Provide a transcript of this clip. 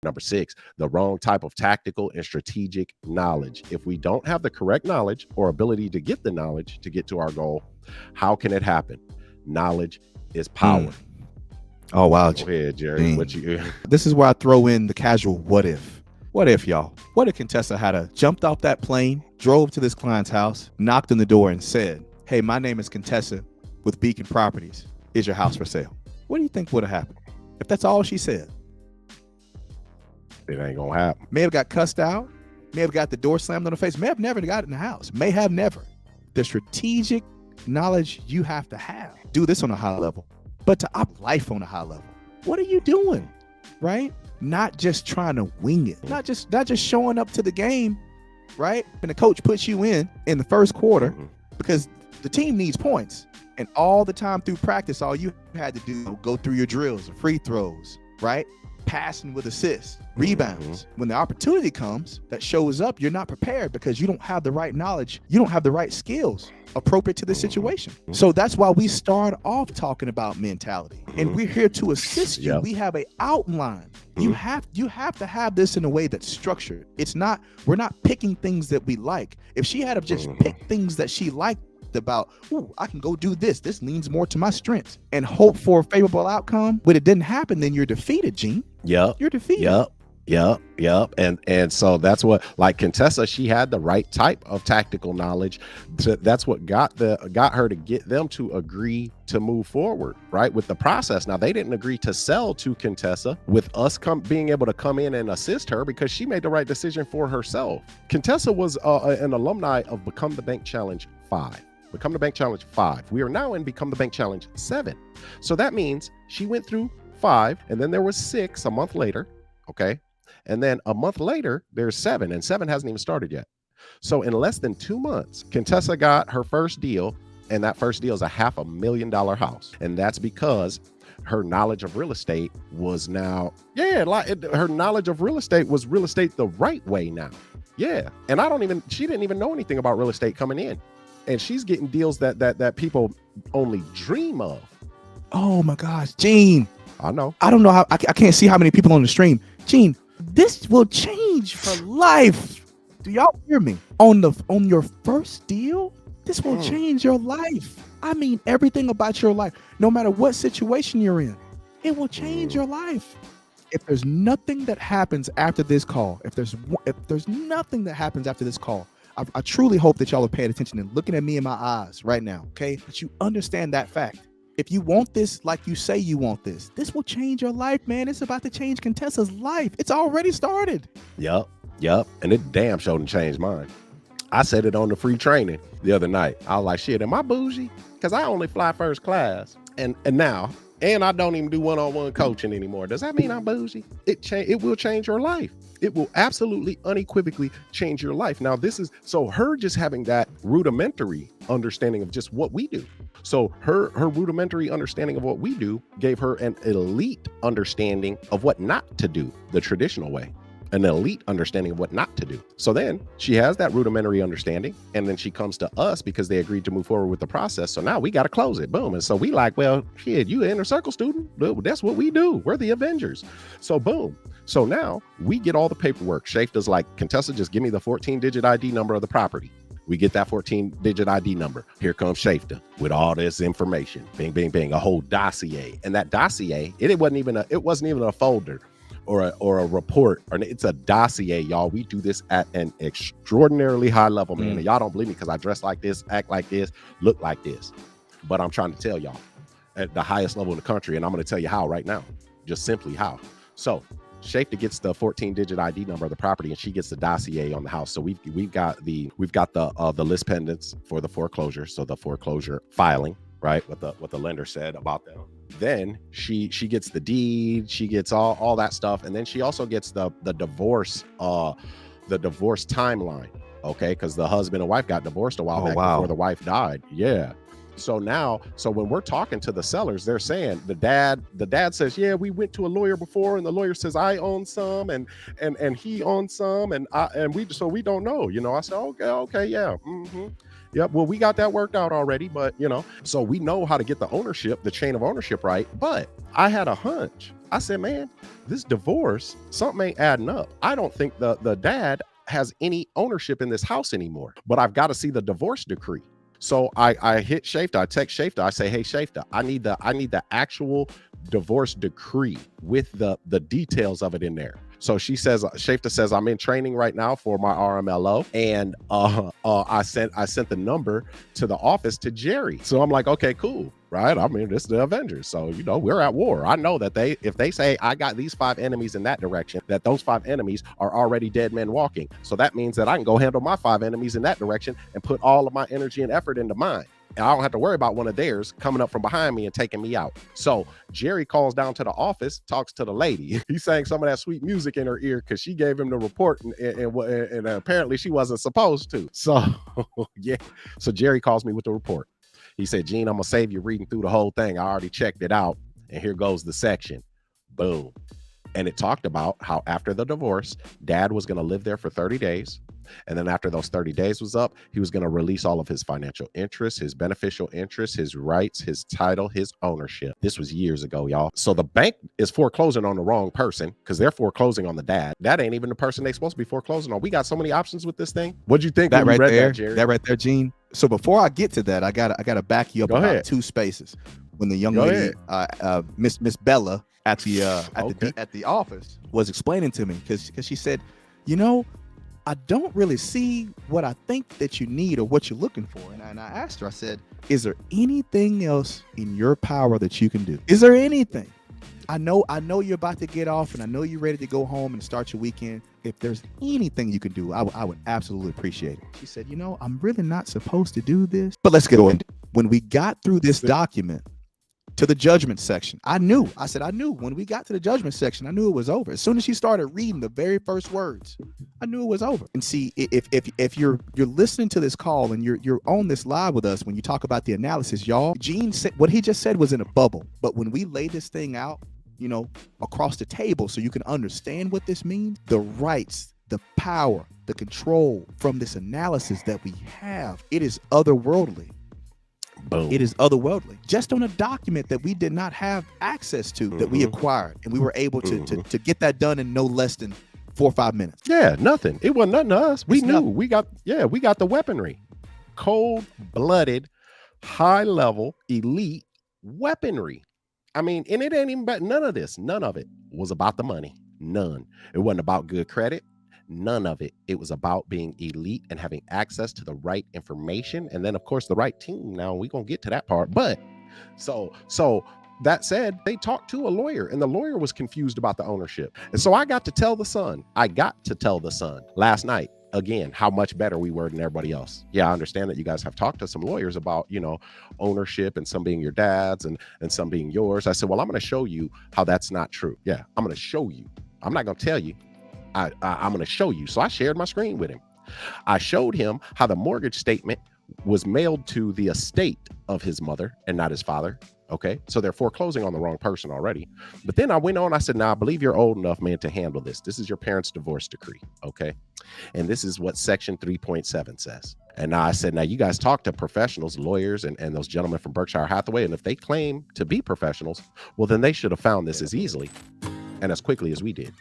Number 6, the wrong type of tactical and strategic knowledge. If we don't have the correct knowledge or ability to get the knowledge to get to our goal, how can it happen? Knowledge is power. Oh, wow. Go ahead, Jerry. This is where I throw in the casual what if. What if, y'all? What if Contessa had jumped off that plane, drove to this client's house, knocked on the door and said, "Hey, my name is Contessa with Beacon Properties. Is your house for sale?" What do you think would have happened if that's all she said? It ain't gonna happen. May have got cussed out, may have got the door slammed on the face, may have never got in the house, may have never. The strategic knowledge you have to have. Do this on a high level, but to opt life on a high level. What are you doing, right? Not just trying to wing it, not just showing up to the game, right? And the coach puts you in the first quarter because the team needs points. And all the time through practice, all you had to do, go through your drills, free throws, right? Passing with assists, rebounds. When the opportunity comes that shows up, you're not prepared because you don't have the right knowledge. You don't have the right skills appropriate to the situation. So that's why we start off talking about mentality. And we're here to assist you. We have an outline. You have to have this in a way that's structured. We're not picking things that we like. If she had just picked things that she liked, about, I can go do this. This leans more to my strengths and hope for a favorable outcome. But it didn't happen, then you're defeated, Gene. Yep. You're defeated. Yep. And so that's what, like Contessa, she had the right type of tactical knowledge. That's what got her to get them to agree to move forward, right, with the process. Now, they didn't agree to sell to Contessa with us being able to come in and assist her because she made the right decision for herself. Contessa was an alumni of Become the Bank Challenge 5. Become the Bank Challenge 5. We are now in Become the Bank Challenge 7. So that means she went through 5, and then there was 6 a month later, okay? And then a month later, there's 7, and 7 hasn't even started yet. So in less than 2 months, Contessa got her first deal, and that first deal is a $500,000 house. And that's because her knowledge of real estate was now, her knowledge of real estate was real estate the right way now. Yeah. And she didn't even know anything about real estate coming in. And she's getting deals that people only dream of. Oh my gosh, Gene. I know. I don't know how I can't see how many people on the stream. Gene, this will change her life. Do y'all hear me? On your first deal, this will change your life. I mean, everything about your life, no matter what situation you're in, it will change your life. If there's nothing that happens after this call, if there's nothing that happens after this call, I truly hope that y'all are paying attention and looking at me in my eyes right now, okay? That you understand that fact. If you want this like you say you want this will change your life, man. It's about to change Contessa's life. It's already started. Yep. And it damn sure done changed mine. I said it on the free training the other night. I was like, shit, am I bougie? Because I only fly first class. And now, and I don't even do one-on-one coaching anymore. Does that mean I'm bougie? It will change your life. It will absolutely unequivocally change your life. Now, so her just having that rudimentary understanding of just what we do. So her rudimentary understanding of what we do gave her an elite understanding of what not to do the traditional way. An elite understanding of what not to do. So then she has that rudimentary understanding, and then she comes to us because they agreed to move forward with the process. So now we got to close it. Boom. And so we like, well, shit, you an inner circle student. That's what we do. We're the Avengers. So boom. So now we get all the paperwork. Shafta's like, Contessa, just give me the 14-digit ID number of the property. We get that 14-digit ID number. Here comes Shafta with all this information. Bing, bing, bing, a whole dossier. And that dossier, it wasn't even a folder or a report, or it's a dossier, y'all. We do this at an extraordinarily high level, man. And y'all don't believe me because I dress like this, act like this, look like this. But I'm trying to tell y'all at the highest level in the country, and I'm going to tell you how right now, just simply how. So Shafta gets the 14-digit ID number of the property, and she gets the dossier on the house. So we've got the list pendants for the foreclosure. So the foreclosure filing, right? What the lender said about them. Then she gets the deed, she gets all that stuff, and then she also gets the divorce timeline, okay? Because the husband and wife got divorced a while back before the wife died. Yeah. So when we're talking to the sellers, they're saying the dad says, yeah, we went to a lawyer before, and the lawyer says I own some, and he owns some, and we don't know. I said, okay, yeah. Yep. Well, we got that worked out already, but so we know how to get the ownership, the chain of ownership right. But I had a hunch. I said, man, this divorce, something ain't adding up. I don't think the dad has any ownership in this house anymore, but I've got to see the divorce decree. So I hit Shafta, I text Shafta, I say, hey Shafta, I need the actual divorce decree with the details of it in there. So she says, Shafta says, I'm in training right now for my RMLO, and I sent the number to the office to Jerry. So I'm like, okay, cool, right? I mean, this is the Avengers, so we're at war. I know that if they say I got these 5 enemies in that direction, that those 5 enemies are already dead men walking. So that means that I can go handle my 5 enemies in that direction and put all of my energy and effort into mine. And I don't have to worry about one of theirs coming up from behind me and taking me out. So Jerry calls down to the office, talks to the lady. He sang some of that sweet music in her ear because she gave him the report, and apparently she wasn't supposed to. So yeah. So Jerry calls me with the report. He said, Gene, I'm gonna save you reading through the whole thing. I already checked it out, and here goes the section. Boom. And it talked about how after the divorce, dad was gonna live there for 30 days. And then after those 30 days was up, he was going to release all of his financial interests, his beneficial interests, his rights, his title, his ownership. This was years ago, y'all. So the bank is foreclosing on the wrong person because they're foreclosing on the dad. That ain't even the person they're supposed to be foreclosing on. We got so many options with this thing. What'd you think That when you right read there, that, Jerry? that right there, Gene. So before I get to that, I gotta back you up Go about ahead. 2 spaces. When the young Go lady, Miss Bella at the Okay. at the office was explaining to me because she said, I don't really see what I think that you need or what you're looking for. And I asked her, I said, is there anything else in your power that you can do? Is there anything? I know you're about to get off and I know you're ready to go home and start your weekend. If there's anything you can do, I would absolutely appreciate it. She said, I'm really not supposed to do this, but let's get on. When we got through this document to the judgment section, I knew when we got to the judgment section, I knew it was over. As soon as she started reading the very first words, I knew it was over. And see, if you're listening to this call and you're on this live with us, when you talk about the analysis, y'all, Gene said what he just said was in a bubble. But when we lay this thing out, across the table so you can understand what this means, the rights, the power, the control from this analysis that we have, it is otherworldly. Boom. It is otherworldly. Just on a document that we did not have access to, that we acquired, and we were able to get that done in no less than 4 or 5 minutes. Yeah, nothing. It wasn't nothing to us. We It's knew. nothing. We got the weaponry. Cold-blooded, high-level, elite weaponry. I mean, and it ain't even about none of it was about the money. None. It wasn't about good credit. None of it. It was about being elite and having access to the right information. And then, of course, the right team. Now, we're going to get to that part. But so that said, they talked to a lawyer and the lawyer was confused about the ownership. And so I got to tell the son last night, again, how much better we were than everybody else. Yeah, I understand that you guys have talked to some lawyers about, ownership and some being your dad's and some being yours. I said, well, I'm going to show you how that's not true. Yeah, I'm going to show you. I'm not going to tell you. I'm going to show you. So I shared my screen with him. I showed him how the mortgage statement was mailed to the estate of his mother and not his father. Okay, so they're foreclosing on the wrong person already. But then I went on, I said, now I believe you're old enough, man, to handle this. This is your parents' divorce decree. Okay, and this is what section 3.7 says. And now I said, now you guys talk to professionals, lawyers, and those gentlemen from Berkshire Hathaway. And if they claim to be professionals, well, then they should have found this as easily and as quickly as we did.